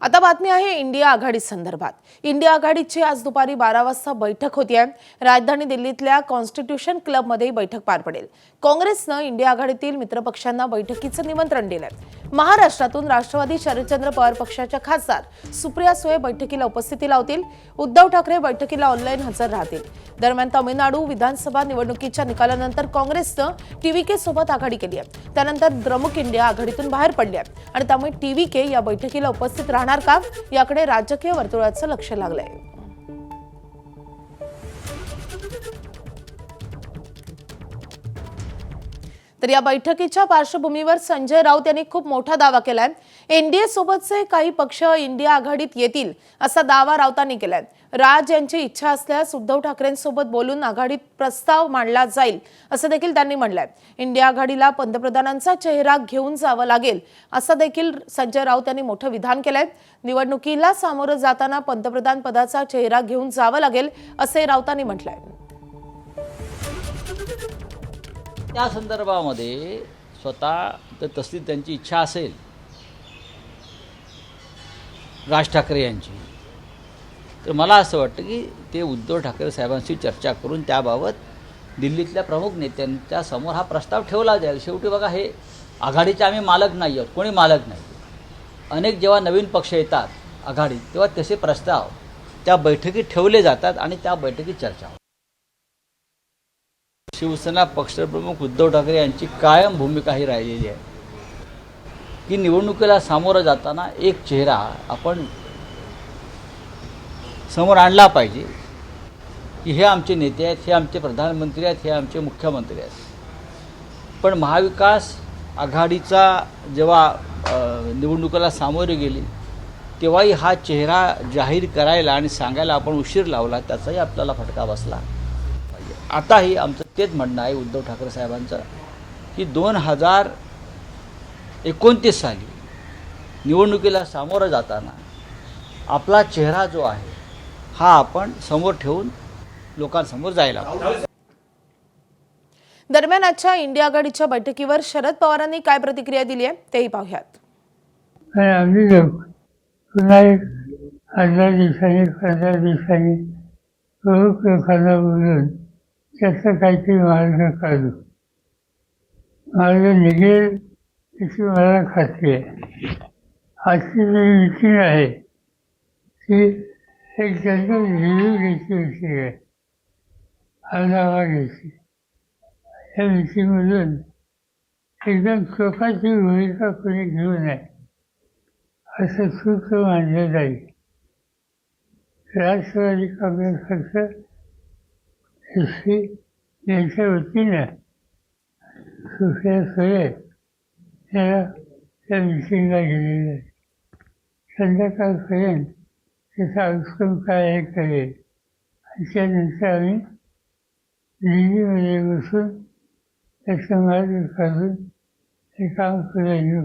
आता बातमी आहे इंडिया आघाडी संदर्भात। इंडिया आघाडीची आज दुपारी 12 वाजता बैठक होती आहे। राजधानी दिल्लीतल्या कॉन्स्टिट्यूशन क्लब मध्ये बैठक पार पडेल। काँग्रेसने इंडिया आघाडीतील मित्रपक्षांना बैठकीचं निमंत्रण दिलंय। महाराष्ट्रातून राष्ट्रवादी शरदचंद्र पवार पक्षाच्या खासदार सुप्रिया सुळे बैठकीला उपस्थिती लावतील। उद्धव ठाकरे बैठकीला ऑनलाईन हजर राहतील। दरम्यान तामिळनाडू विधानसभा निवडणुकीच्या निकालानंतर काँग्रेसनं टीव्हीके सोबत आघाडी केली आहे। त्यानंतर द्रमुक इंडिया आघाडीतून बाहेर पडली आहे आणि त्यामुळे टीव्हीके या बैठकीला उपस्थित राहणार का याकडे राजकीय वर्तुळाचं लक्ष लागलंय। तर या बैठकीच्या पार्श्वभूमीवर संजय राऊत यांनी खूप मोठा दावा केलाय। एनडीए सोबतचे काही पक्ष इंडिया आघाडीत येतील असा दावा राऊतांनी केलाय। राज यांची इच्छा असल्यास उद्धव ठाकरेंसोबत बोलून आघाडीत प्रस्ताव मांडला जाईल असं देखील त्यांनी म्हटलंय। इंडिया आघाडीला पंतप्रधानांचा चेहरा घेऊन जावं लागेल असं देखील संजय राऊत यांनी मोठं विधान केलंय। निवडणुकीला सामोरं जाताना पंतप्रधान पदाचा चेहरा घेऊन जावं लागेल असे राऊतांनी म्हटलंय। त्या संदर्भामध्ये स्वतः तर तसली त्यांची इच्छा असेल राज ठाकरे यांची, तर मला असं वाटतं की ते उद्धव ठाकरे साहेबांशी चर्चा करून त्याबाबत दिल्लीतल्या प्रमुख नेत्यांच्या समोर हा प्रस्ताव ठेवला जाईल। शेवटी बघा, हे आघाडीचे आम्ही मालक नाही आहोत, कोणी मालक नाही। अनेक जेव्हा नवीन पक्ष येतात आघाडीत तेव्हा तसे प्रस्ताव त्या बैठकीत ठेवले जातात आणि त्या बैठकीत चर्चा होते। शिवसेना पक्षप्रमुख उद्धव ठाकरे यांची कायम भूमिका ही राहिलेली आहे की निवडणुकीला सामोरं जाताना एक चेहरा आपण समोर आणला पाहिजे की हे आमचे नेते आहेत, हे आमचे प्रधानमंत्री आहेत, हे आमचे मुख्यमंत्री आहेत। पण महाविकास आघाडीचा जेव्हा निवडणुकीला सामोरे गेली तेव्हाही हा चेहरा जाहीर करायला आणि सांगायला आपण उशीर लावला, त्याचाही आपल्याला फटका बसला। आताही आमचं तेच म्हणणं आहे उद्धव ठाकरे साहेबांचं की 2029 साली निवडणुकीला सामोरं जाताना आपला चेहरा जो आहे हा आपण समोर ठेवून लोकांसमोर जायला हवं। दरम्यान आजच्या इंडिया आघाडीच्या बैठकीवर शरद पवारांनी काय प्रतिक्रिया दिली आहे तेही पाहूयात। पुन्हा एक 15 दिवसांनी बोलून त्याचं काहीतरी मार्ग काढू, मार्ग निघेल याची मला खात्री आहे। आजची जी मीटिंग आहे ती एक जनरल रिव्ह्यू घ्यायची मीटिंग आहे, आढावा घ्यायची। या मीटिंगमधून एकदम टोकाची भूमिका कोणी घेऊ नये असं सूत्र मांडलं जाईल। राष्ट्रवादी काँग्रेस पक्ष एसपी यांच्या वतीनं सुप्रिया सुळे यांना त्या मिटिंगला गेलेलं आहे। संध्याकाळपर्यंत त्याचा आउटकम काय आहे कळेल आणि त्यानंतर आम्ही दिल्लीमध्ये बसून त्याचा मार्ग काढून हे काम पुढे घेऊ।